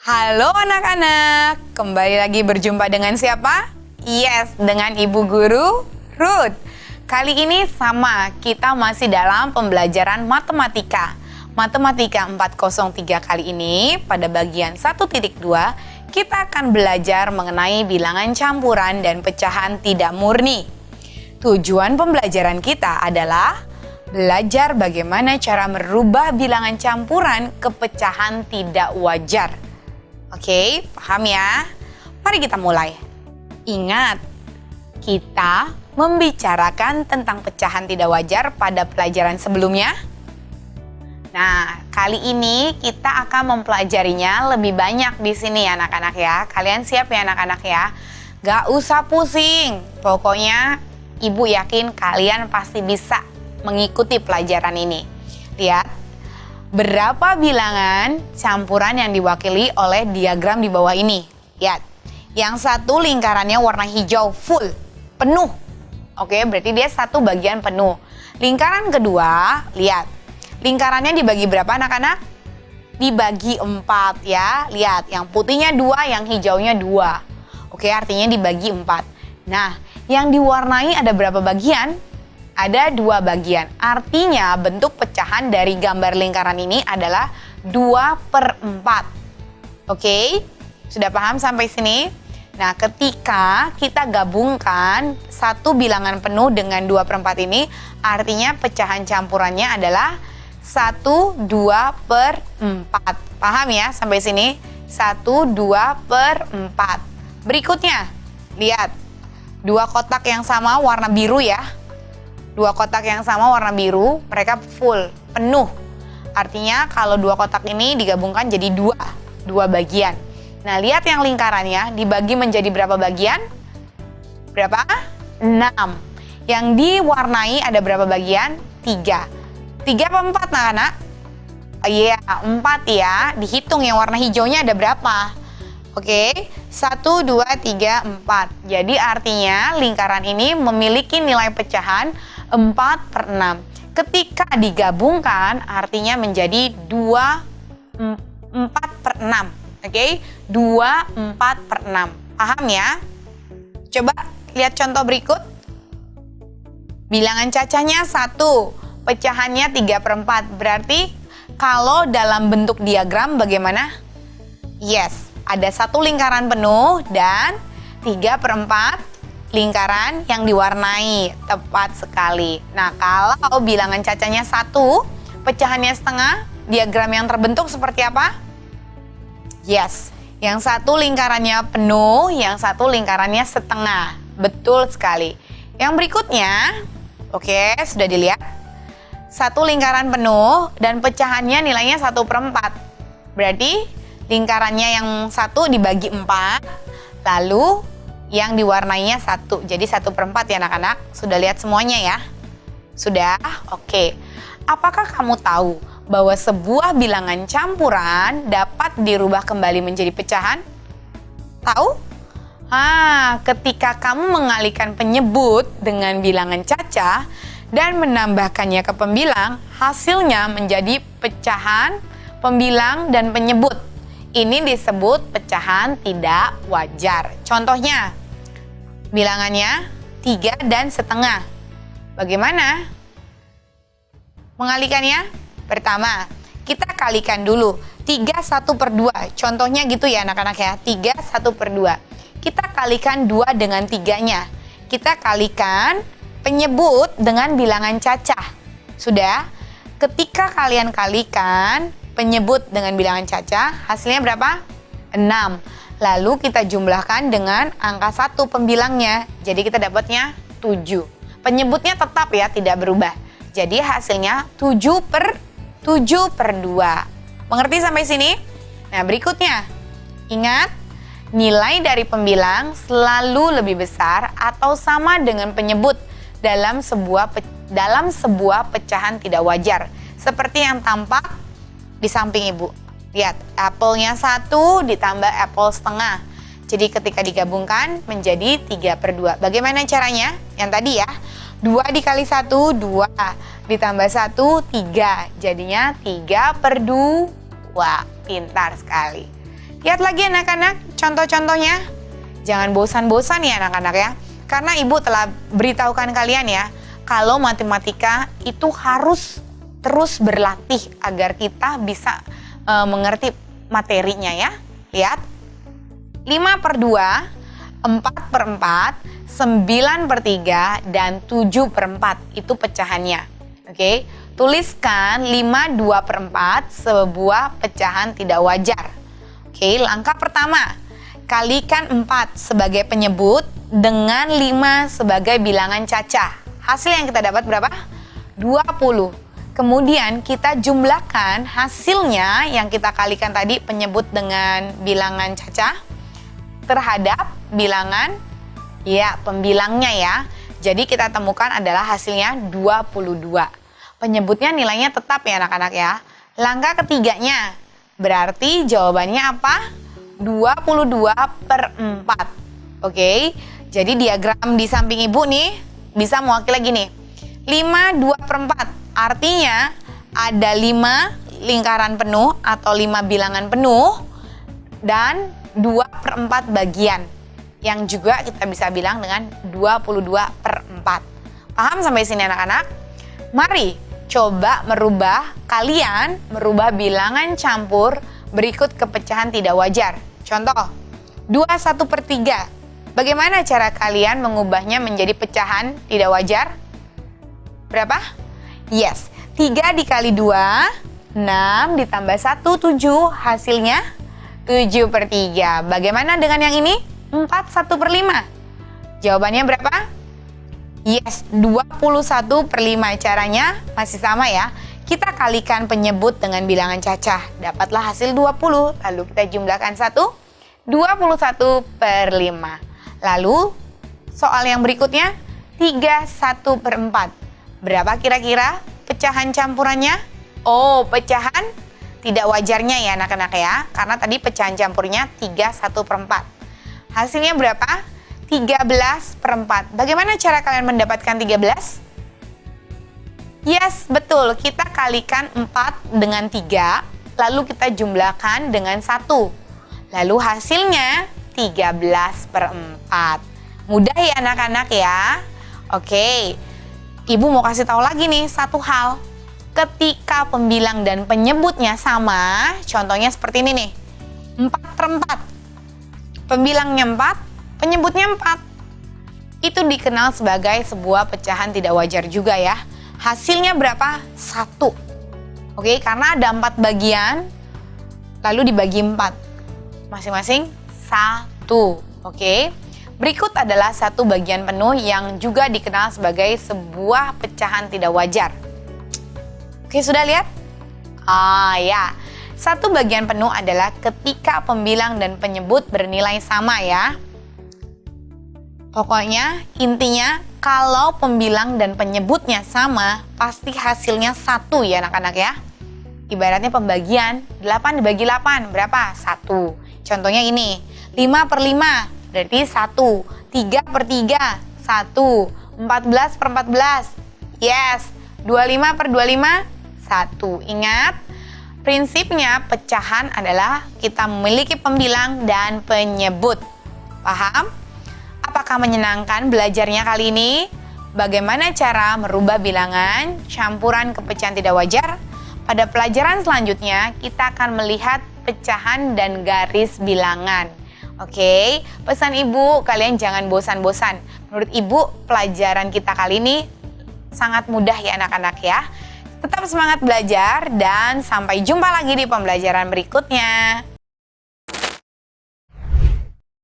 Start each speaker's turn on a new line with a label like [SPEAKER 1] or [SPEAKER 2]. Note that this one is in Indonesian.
[SPEAKER 1] Halo anak-anak, kembali lagi berjumpa dengan siapa? Yes, dengan Ibu Guru Ruth. Kali ini sama, kita masih dalam pembelajaran matematika. Matematika 403 kali ini, pada bagian 1.2, kita akan belajar mengenai bilangan campuran dan pecahan tidak murni. Tujuan pembelajaran kita adalah belajar bagaimana cara merubah bilangan campuran ke pecahan tidak wajar. Oke, paham ya? Mari kita mulai. Ingat, kita membicarakan tentang pecahan tidak wajar pada pelajaran sebelumnya. Nah, kali ini kita akan mempelajarinya lebih banyak di sini anak-anak ya. Kalian siap ya anak-anak ya? Gak usah pusing. Pokoknya Ibu yakin kalian pasti bisa mengikuti pelajaran ini. Lihat. Berapa bilangan campuran yang diwakili oleh diagram di bawah ini? Lihat, yang satu lingkarannya warna hijau full, penuh. Oke, berarti dia satu bagian penuh. Lingkaran kedua, lihat. Lingkarannya dibagi berapa anak-anak? Dibagi 4 ya. Lihat, yang putihnya 2, yang hijaunya 2. Oke, artinya dibagi 4. Nah, yang diwarnai ada berapa bagian? Ada 2 bagian. Artinya bentuk pecahan dari gambar lingkaran ini adalah 2/4. Oke? Sudah paham sampai sini? Nah, ketika kita gabungkan satu bilangan penuh dengan 2/4 ini, artinya pecahan campurannya adalah 1/2/4. Paham ya sampai sini? 1/2/4. Berikutnya, lihat. 2 kotak yang sama warna biru ya. 2 kotak yang sama warna biru, mereka full, penuh. Artinya kalau 2 kotak ini digabungkan jadi 2 bagian. Nah, lihat yang lingkarannya dibagi menjadi berapa bagian? Berapa? 6. Yang diwarnai ada berapa bagian? 3. 3 apa 4 anak-anak? Iya, 4 ya. Dihitung yang warna hijaunya ada berapa? Oke, 1, 2, 3, 4. Jadi artinya lingkaran ini memiliki nilai pecahan 4/6. Ketika digabungkan artinya menjadi 4/6. Oke, 4/6. Paham ya? Coba lihat contoh berikut. Bilangan cacahnya 1, pecahannya 3/4. Berarti kalau dalam bentuk diagram bagaimana? Yes, ada satu lingkaran penuh dan 3/4 lingkaran yang diwarnai. Tepat sekali. Nah, kalau bilangan cacahnya 1, pecahannya setengah, diagram yang terbentuk seperti apa? Yes, yang satu lingkarannya penuh, yang satu lingkarannya setengah. Betul sekali. Yang berikutnya, oke, sudah dilihat. Satu lingkaran penuh dan pecahannya nilainya 1/4. Berarti lingkarannya yang satu dibagi 4, lalu yang diwarnainya 1. Jadi 1/4 ya anak-anak. Sudah lihat semuanya ya? Sudah? Oke. Apakah kamu tahu bahwa sebuah bilangan campuran dapat dirubah kembali menjadi pecahan? Tahu? Ketika kamu mengalihkan penyebut dengan bilangan cacah dan menambahkannya ke pembilang, hasilnya menjadi pecahan, pembilang, dan penyebut. Ini disebut pecahan tidak wajar. Contohnya, bilangannya 3 dan setengah. Bagaimana mengalihkannya? Pertama, kita kalikan dulu. 3 1/2. Contohnya gitu ya anak-anak ya. 3 1/2. Kita kalikan 2 dengan 3-nya. Kita kalikan penyebut dengan bilangan cacah. Sudah? Ketika kalian kalikan penyebut dengan bilangan cacah, hasilnya berapa? 6. Lalu kita jumlahkan dengan angka 1 pembilangnya. Jadi kita dapatnya 7. Penyebutnya tetap ya, tidak berubah. Jadi hasilnya 7/2. Mengerti sampai sini? Nah, berikutnya. Ingat, nilai dari pembilang selalu lebih besar atau sama dengan penyebut dalam sebuah pecahan tidak wajar. Seperti yang tampak di samping Ibu. Lihat, apelnya 1 ditambah apel setengah. Jadi ketika digabungkan menjadi 3/2. Bagaimana caranya? Yang tadi ya. 2 dikali 1, 2. Ditambah 1, 3. Jadinya 3/2. Pintar sekali. Lihat lagi anak-anak contoh-contohnya. Jangan bosan-bosan ya anak-anak ya. Karena ibu telah beritahukan kalian ya, kalau matematika itu harus terus berlatih agar kita bisa mengerti materinya ya. Lihat, 5/2, 4/4, 9/3, dan 7/4 itu pecahannya. Oke, tuliskan 5 2/4 sebuah pecahan tidak wajar. Oke, langkah pertama, kalikan 4 sebagai penyebut dengan 5 sebagai bilangan cacah. Hasil yang kita dapat berapa? 20. Kemudian kita jumlahkan hasilnya yang kita kalikan tadi penyebut dengan bilangan cacah terhadap bilangan pembilangnya ya. Jadi kita temukan adalah hasilnya 22. Penyebutnya nilainya tetap ya anak-anak ya. Langkah ketiganya berarti jawabannya apa? 22/4. Oke, jadi diagram di samping ibu nih bisa mewakili lagi nih. 5 2/4 artinya ada 5 lingkaran penuh atau 5 bilangan penuh dan 2/4 bagian yang juga kita bisa bilang dengan 22/4. Paham sampai sini anak-anak? Mari coba kalian merubah bilangan campur berikut ke pecahan tidak wajar. Contoh, 21/3. Bagaimana cara kalian mengubahnya menjadi pecahan tidak wajar? Berapa? Yes, 3 dikali 2, 6 ditambah 1, 7. Hasilnya 7/3. Bagaimana dengan yang ini? 4 1/5. Jawabannya berapa? Yes, 21/5. Caranya masih sama ya. Kita kalikan penyebut dengan bilangan cacah. Dapatlah hasil 20. Lalu kita jumlahkan 1. 21/5. Lalu soal yang berikutnya 3 1/4. Berapa kira-kira pecahan campurannya? Oh, pecahan tidak wajarnya ya anak-anak ya. Karena tadi pecahan campurnya 3 1/4. Hasilnya berapa? 13/4. Bagaimana cara kalian mendapatkan 13? Yes, betul. Kita kalikan 4 dengan 3, lalu kita jumlahkan dengan 1. Lalu hasilnya 13/4. Mudah ya anak-anak ya. Oke, ibu mau kasih tahu lagi nih satu hal. Ketika pembilang dan penyebutnya sama, contohnya seperti ini nih. 4/4. Pembilangnya 4, penyebutnya 4. Itu dikenal sebagai sebuah pecahan tidak wajar juga ya. Hasilnya berapa? 1. Oke, karena ada 4 bagian, lalu dibagi 4. Masing-masing 1. Oke. Berikut adalah satu bagian penuh yang juga dikenal sebagai sebuah pecahan tidak wajar. Oke, sudah lihat? Ya. Satu bagian penuh adalah ketika pembilang dan penyebut bernilai sama ya. Pokoknya intinya kalau pembilang dan penyebutnya sama, pasti hasilnya 1 ya anak-anak ya. Ibaratnya pembagian, 8 dibagi 8, berapa? 1. Contohnya ini, 5/5, berarti 1. 3/3, 1. 14/14, yes. 25/25, 1. Ingat, prinsipnya pecahan adalah kita memiliki pembilang dan penyebut. Paham? Apakah menyenangkan belajarnya kali ini? Bagaimana cara merubah bilangan campuran ke pecahan tidak wajar? Pada pelajaran selanjutnya, kita akan melihat pecahan dan garis bilangan. Oke, pesan ibu, kalian jangan bosan-bosan. Menurut ibu, pelajaran kita kali ini sangat mudah ya anak-anak ya. Tetap semangat belajar dan sampai jumpa lagi di pembelajaran berikutnya.